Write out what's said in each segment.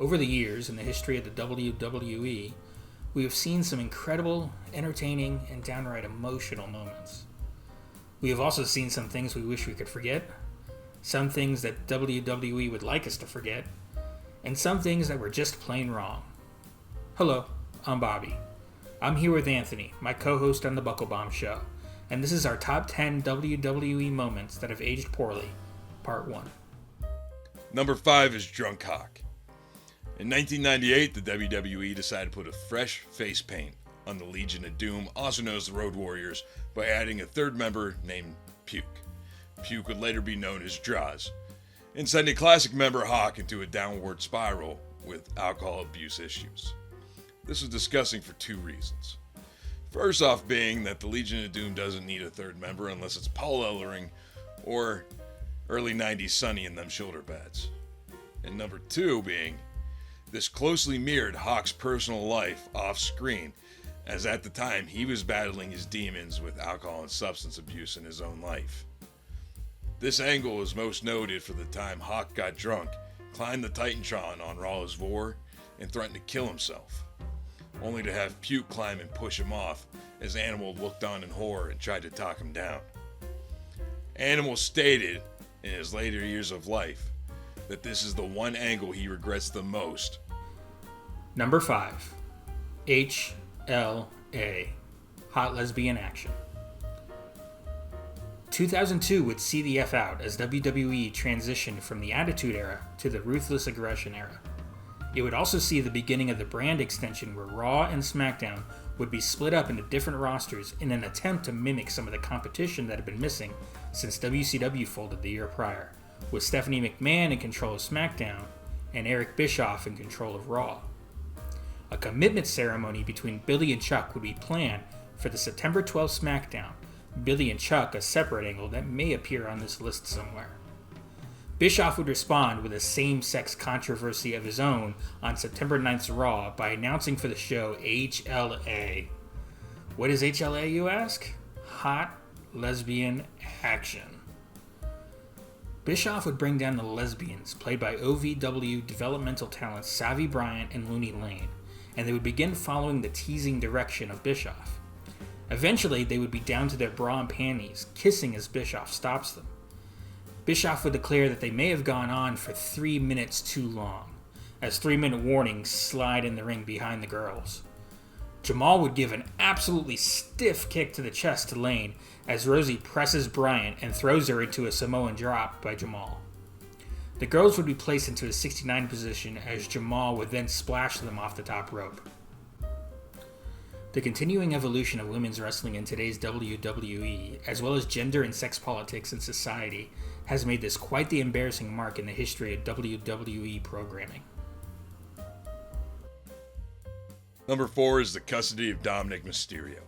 Over the years in the history of the WWE, we have seen some incredible, entertaining, and downright emotional moments. We have also seen some things we wish we could forget, some things that WWE would like us to forget, and some things that were just plain wrong. Hello, I'm Bobby. I'm here with Anthony, my co-host on the Buckle Bomb Show, and this is our top 10 WWE moments that have aged poorly, part 1. Number 5 is Drunk Hawk. In 1998, the WWE decided to put a fresh face paint on the Legion of Doom, also known as the Road Warriors, by adding a third member named Puke. Puke would later be known as Draws, and send a classic member Hawk into a downward spiral with alcohol abuse issues. This was disgusting for two reasons. First off being that the Legion of Doom doesn't need a third member unless it's Paul Ellering or early 90s Sonny and them shoulder pads. And number two being, this closely mirrored Hawk's personal life off screen, as at the time he was battling his demons with alcohol and substance abuse in his own life. This angle is most noted for the time Hawk got drunk, climbed the Titantron on Raw's Vor, and threatened to kill himself, only to have Puke climb and push him off as Animal looked on in horror and tried to talk him down. Animal stated in his later years of life that this is the one angle he regrets the most. Number 5. HLA. Hot Lesbian Action. 2002 would see the F out as WWE transitioned from the Attitude Era to the Ruthless Aggression Era. It would also see the beginning of the brand extension where Raw and SmackDown would be split up into different rosters in an attempt to mimic some of the competition that had been missing since WCW folded the year prior, with Stephanie McMahon in control of SmackDown and Eric Bischoff in control of Raw. A commitment ceremony between Billy and Chuck would be planned for the September 12th SmackDown, Billy and Chuck a separate angle that may appear on this list somewhere. Bischoff would respond with a same-sex controversy of his own on September 9th's Raw by announcing for the show HLA. What is HLA, you ask? Hot Lesbian Action. Bischoff would bring down the lesbians, played by OVW developmental talents Savvy Bryant and Looney Lane, and they would begin following the teasing direction of Bischoff. Eventually, they would be down to their bra and panties, kissing as Bischoff stops them. Bischoff would declare that they may have gone on for 3 minutes too long, as 3-minute warnings slide in the ring behind the girls. Jamal would give an absolutely stiff kick to the chest to Lane as Rosie presses Bryant and throws her into a Samoan drop by Jamal. The girls would be placed into a 69 position as Jamal would then splash them off the top rope. The continuing evolution of women's wrestling in today's WWE, as well as gender and sex politics in society, has made this quite the embarrassing mark in the history of WWE programming. Number 4 is the custody of Dominic Mysterio.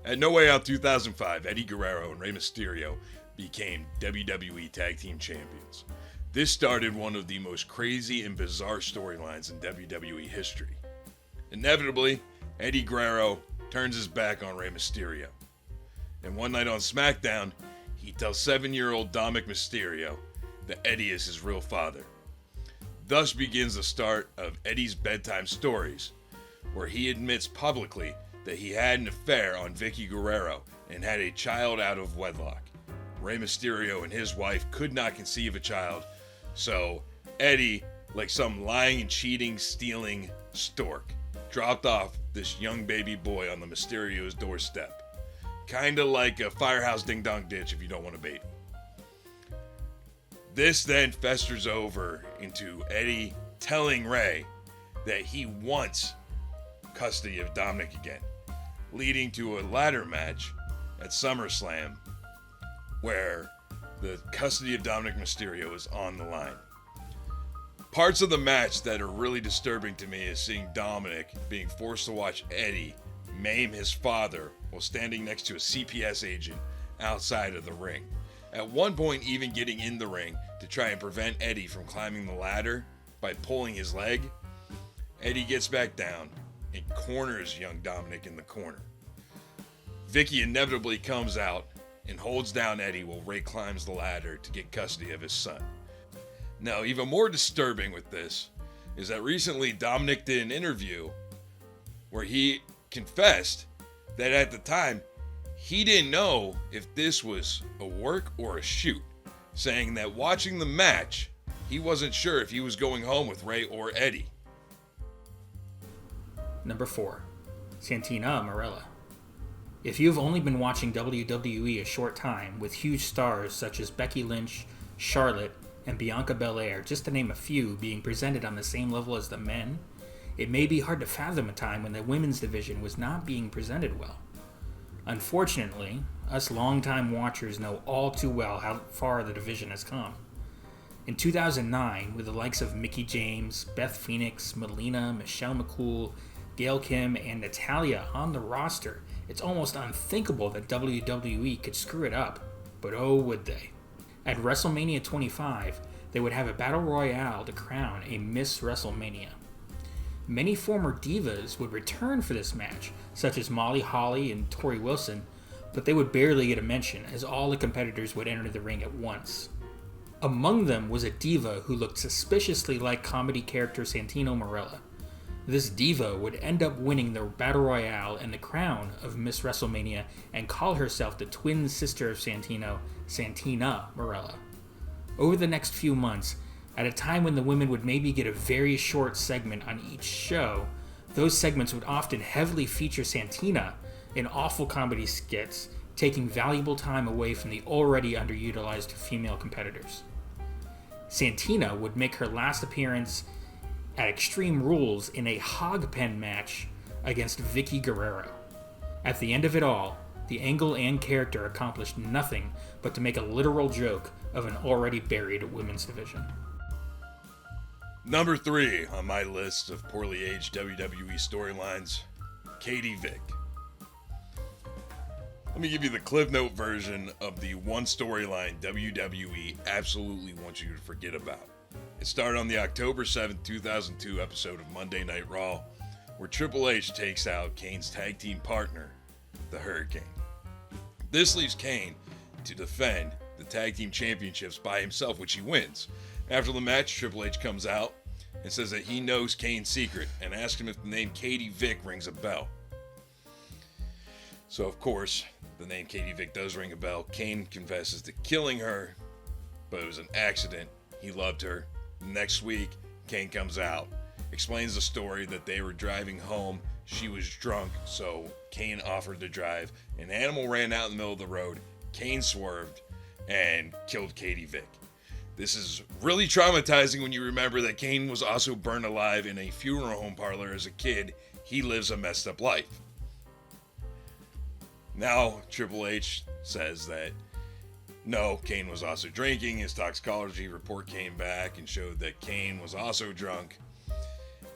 At No Way Out 2005, Eddie Guerrero and Rey Mysterio became WWE Tag Team Champions. This started one of the most crazy and bizarre storylines in WWE history. Inevitably, Eddie Guerrero turns his back on Rey Mysterio. And one night on SmackDown, he tells 7-year-old Dominic Mysterio that Eddie is his real father. Thus begins the start of Eddie's bedtime stories, where he admits publicly that he had an affair on Vicky Guerrero and had a child out of wedlock. Rey Mysterio and his wife could not conceive a child, so Eddie, like some lying and cheating, stealing stork, dropped off this young baby boy on the Mysterio's doorstep. Kinda like a firehouse ding-dong ditch if you don't want a baby. This then festers over into Eddie telling Rey that he wants custody of Dominic again, leading to a ladder match at SummerSlam where the custody of Dominic Mysterio is on the line. Parts of the match that are really disturbing to me is seeing Dominic being forced to watch Eddie maim his father while standing next to a CPS agent outside of the ring. At one point even getting in the ring to try and prevent Eddie from climbing the ladder by pulling his leg. Eddie gets back down and corners young Dominic in the corner. Vicky inevitably comes out and holds down Eddie while Rey climbs the ladder to get custody of his son. Now, even more disturbing with this is that recently Dominic did an interview where he confessed that at the time he didn't know if this was a work or a shoot, saying that watching the match, he wasn't sure if he was going home with Ray or Eddie. Number 4. Santina Marella. If you've only been watching WWE a short time, with huge stars such as Becky Lynch, Charlotte, and Bianca Belair, just to name a few, being presented on the same level as the men, it may be hard to fathom a time when the women's division was not being presented well. Unfortunately, us longtime watchers know all too well how far the division has come. In 2009, with the likes of Mickie James, Beth Phoenix, Melina, Michelle McCool, Gail Kim, and Natalya on the roster, it's almost unthinkable that WWE could screw it up, but oh would they. At WrestleMania 25, they would have a battle royale to crown a Miss WrestleMania. Many former divas would return for this match, such as Molly Holly and Tori Wilson, but they would barely get a mention as all the competitors would enter the ring at once. Among them was a diva who looked suspiciously like comedy character Santino Marella. This diva would end up winning the Battle Royale and the crown of Miss WrestleMania and call herself the twin sister of Santino, Santina Marella. Over the next few months, at a time when the women would maybe get a very short segment on each show, those segments would often heavily feature Santina in awful comedy skits, taking valuable time away from the already underutilized female competitors. Santina would make her last appearance at Extreme Rules in a hog pen match against Vicky Guerrero. At the end of it all, the angle and character accomplished nothing but to make a literal joke of an already buried women's division. Number 3 on my list of poorly aged WWE storylines, Katie Vick. Let me give you the Cliff Note version of the one storyline WWE absolutely wants you to forget about. It started on the October 7th, 2002 episode of Monday Night Raw, where Triple H takes out Kane's tag team partner, the Hurricane. This leaves Kane to defend the tag team championships by himself, which he wins. After the match, Triple H comes out and says that he knows Kane's secret and asks him if the name Katie Vick rings a bell. So, of course, the name Katie Vick does ring a bell. Kane confesses to killing her, but it was an accident. He loved her. Next week, Kane comes out, explains the story that they were driving home. She was drunk, so Kane offered to drive. An animal ran out in the middle of the road. Kane swerved and killed Katie Vick. This is really traumatizing when you remember that Kane was also burned alive in a funeral home parlor as a kid. He lives a messed up life. Now, Triple H says that no, Kane was also drinking. His toxicology report came back and showed that Kane was also drunk.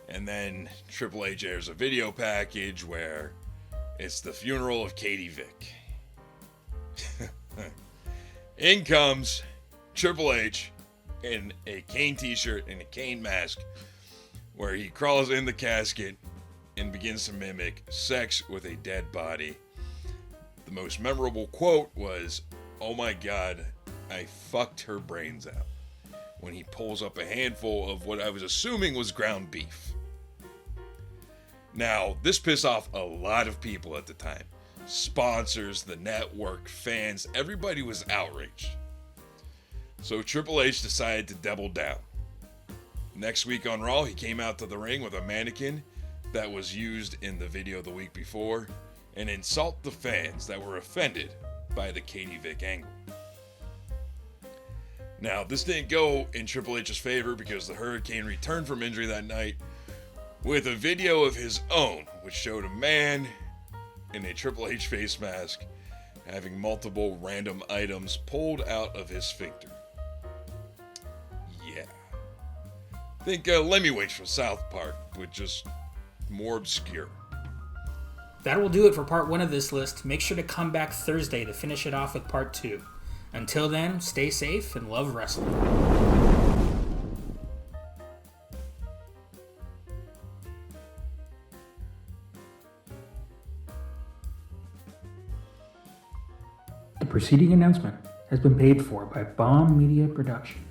And then Triple H airs a video package where it's the funeral of Katie Vick. In comes Triple H in a Kane t-shirt and a Kane mask, where he crawls in the casket and begins to mimic sex with a dead body. The most memorable quote was, "Oh my God, I fucked her brains out," when he pulls up a handful of what I was assuming was ground beef. Now, this pissed off a lot of people at the time. Sponsors, the network, fans, everybody was outraged. So Triple H decided to double down. Next week on Raw, he came out to the ring with a mannequin that was used in the video the week before and insult the fans that were offended by the Katie Vick angle. Now, this didn't go in Triple H's favor because the Hurricane returned from injury that night with a video of his own, which showed a man in a Triple H face mask having multiple random items pulled out of his sphincter. Yeah. Think Lemmy Winks from South Park, but just more obscure. That will do it for part 1 of this list. Make sure to come back Thursday to finish it off with part 2. Until then, stay safe and love wrestling. The preceding announcement has been paid for by Bomb Media Production.